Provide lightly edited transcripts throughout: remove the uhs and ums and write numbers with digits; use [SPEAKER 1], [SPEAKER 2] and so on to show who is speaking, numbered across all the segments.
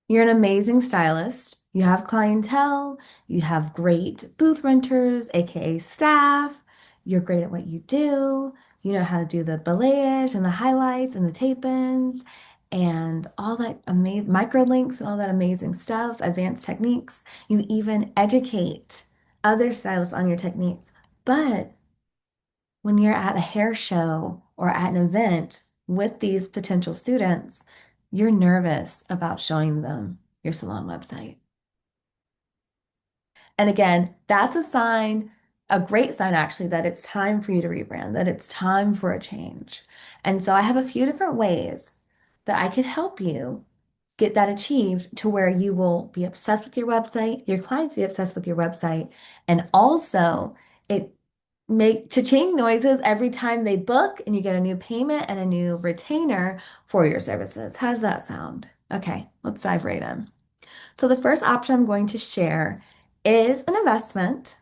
[SPEAKER 1] You're an amazing stylist. You have clientele, you have great booth renters, aka staff. You're great at what you do. You know how to do the balayage and the highlights and the tape-ins and all that amazing microlinks and all that amazing stuff, advanced techniques. You even educate other stylists on your techniques. But when you're at a hair show or at an event with these potential students, you're nervous about showing them your salon website. And again, that's a sign, a great sign actually, that it's time for you to rebrand, that it's time for a change. And so I have a few different ways that I could help you get that achieved to where you will be obsessed with your website, your clients be obsessed with your website, and also it make cha-ching noises every time they book and you get a new payment and a new retainer for your services. How does that sound? Okay, let's dive right in. So the first option I'm going to share is an investment,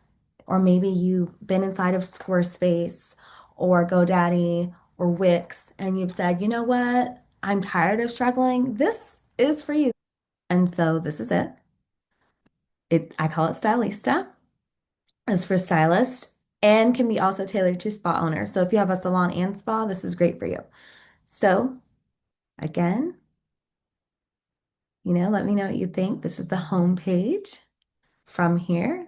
[SPEAKER 1] or maybe you've been inside of Squarespace or GoDaddy or Wix and you've said, you know what? I'm tired of struggling. This is for you. And so this is it. I call it Stylista. It's for stylists and can be also tailored to spa owners. So if you have a salon and spa, this is great for you. So again, let me know what you think. This is the home page. From here,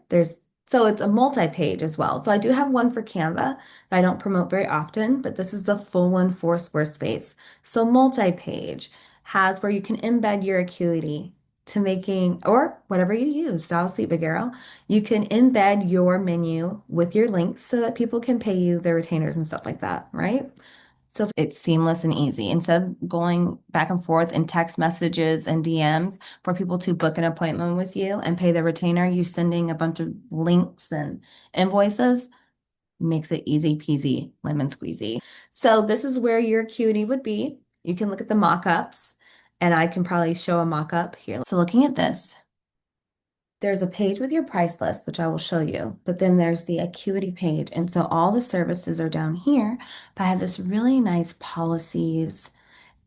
[SPEAKER 1] so it's a multi-page as well. So I do have one for Canva that I don't promote very often, but this is the full one for Squarespace. So multi-page has where you can embed your acuity to making, or whatever you use, Style Sleep Big Arrow. You can embed your menu with your links so that people can pay you their retainers and stuff like that, right? So it's seamless and easy. Instead of going back and forth in text messages and DMs for people to book an appointment with you and pay their retainer, you sending a bunch of links and invoices makes it easy peasy, lemon squeezy. So this is where your acuity would be. You can look at the mock-ups and I can probably show a mock-up here. So looking at this, there's a page with your price list, which I will show you, but then there's the acuity page. And so all the services are down here, but I have this really nice policies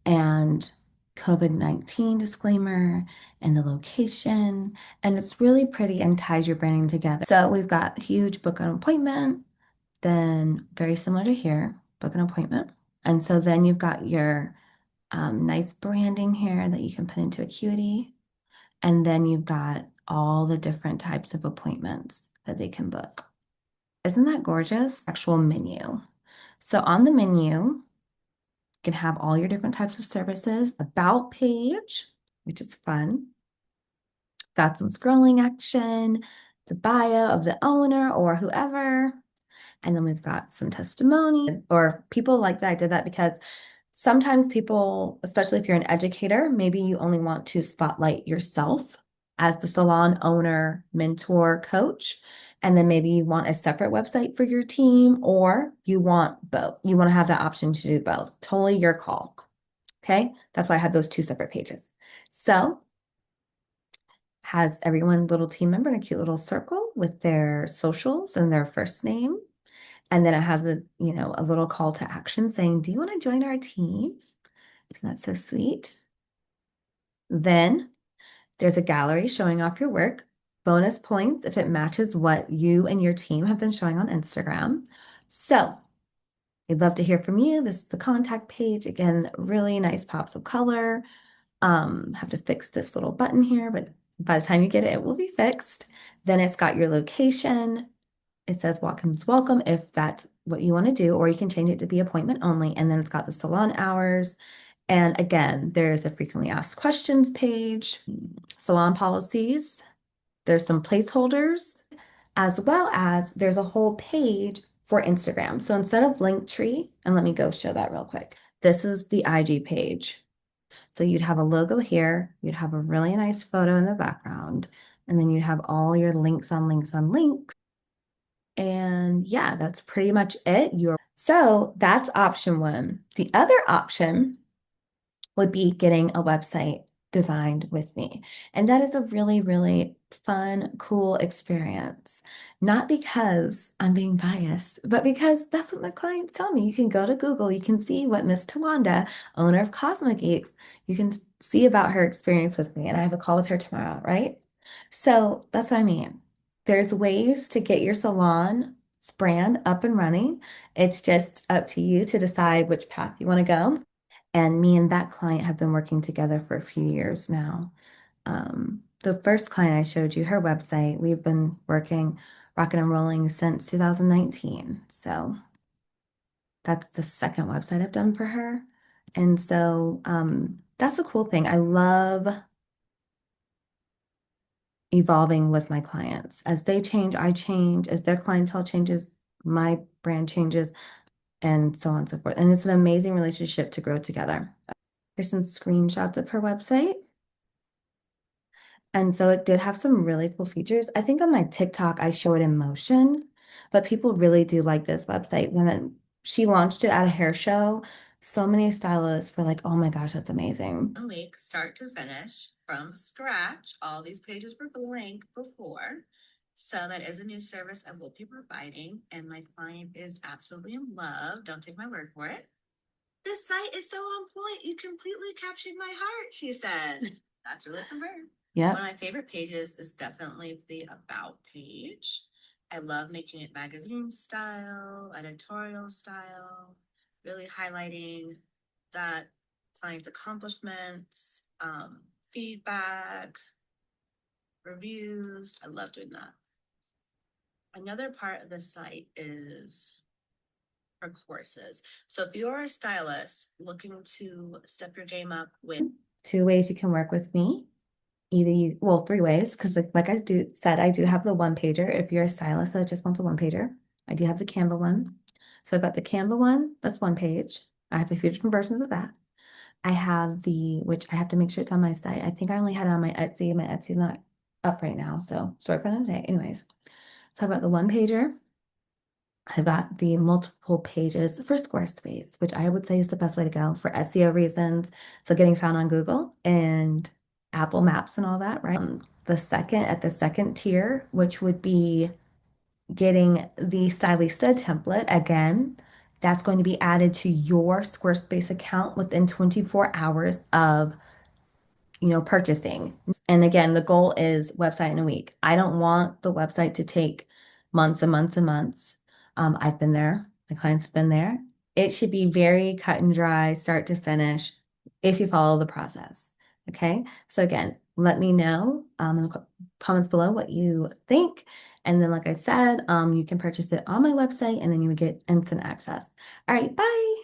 [SPEAKER 1] and COVID-19 disclaimer and the location. And it's really pretty and ties your branding together. So we've got huge book an appointment, then very similar to here, book an appointment. And so then you've got your nice branding here that you can put into acuity. And then you've got all the different types of appointments that they can book. Isn't that gorgeous? Actual menu. So on the menu, you can have all your different types of services, about page, which is fun. Got some scrolling action, the bio of the owner or whoever. And then we've got some testimony or people like that. I did that because sometimes people, especially if you're an educator, maybe you only want to spotlight yourself as the salon owner, mentor, coach. And then maybe you want a separate website for your team, or you want both. You want to have the option to do both. Totally your call. Okay. That's why I have those two separate pages. So has everyone little team member in a cute little circle with their socials and their first name. And then it has a little call to action saying, do you want to join our team? Isn't that so sweet? Then there's a gallery showing off your work, bonus points if it matches what you and your team have been showing on Instagram. So we'd love to hear from you. This is the contact page. Again, really nice pops of color. Have to fix this little button here, but by the time you get it, it will be fixed. Then it's got your location. It says walk-ins welcome if that's what you want to do, or you can change it to be appointment only. And then it's got the salon hours. And again, there's a frequently asked questions page, salon policies. There's some placeholders, as well as there's a whole page for Instagram. So instead of Linktree, and let me go show that real quick. This is the IG page. So you'd have a logo here, you'd have a really nice photo in the background, and then you'd have all your links on links on links. And yeah, that's pretty much it. So that's option one. The other option would be getting a website designed with me. And that is a really, really fun, cool experience. Not because I'm being biased, but because that's what my clients tell me. You can go to Google, you can see what Miss Tawanda, owner of Cosmo Geeks, you can see about her experience with me. And I have a call with her tomorrow, right? So that's what I mean. There's ways to get your salon brand up and running. It's just up to you to decide which path you want to go. And me and that client have been working together for a few years now. The first client I showed you, her website, we've been working, rocking and rolling since 2019. So that's the second website I've done for her. And so that's a cool thing. I love evolving with my clients. As they change, I change. As their clientele changes, my brand changes, and so on and so forth. And it's an amazing relationship to grow together. Here's some screenshots of her website. And so it did have some really cool features. I think on my TikTok, I show it in motion, but people really do like this website. She launched it at a hair show, so many stylists were like, oh my gosh, that's amazing. Week, start to finish from scratch. All these pages were blank before. So that is a new service I will be providing, and my client is absolutely in love. Don't take my word for it. This site is so on point. You completely captured my heart, she said. That's really from her. Yeah. One of my favorite pages is definitely the About page. I love making it magazine style, editorial style, really highlighting that client's accomplishments, feedback, reviews. I love doing that. Another part of the site is for courses. So if you're a stylist looking to step your game up with two ways you can work with me, well, three ways, because like said, I do have the one pager. If you're a stylist that just wants a one pager, I do have the Canva one. So I've got the Canva one, that's one page. I have a few different versions of that. I have which I have to make sure it's on my site. I think I only had it on my Etsy. My Etsy's not up right now, so sorry for another day. Anyways, so I've got the one pager. I've got the multiple pages for Squarespace, which I would say is the best way to go for SEO reasons. So getting found on Google and Apple Maps and all that, right? At the second tier, which would be getting the Stylista template again, that's going to be added to your Squarespace account within 24 hours of purchasing. And again, the goal is website in a week. I don't want the website to take months and months and months. I've been there. My clients have been there. It should be very cut and dry, start to finish, if you follow the process. Okay. So again, let me know in the comments below what you think. And then, like I said, you can purchase it on my website and then you would get instant access. All right. Bye.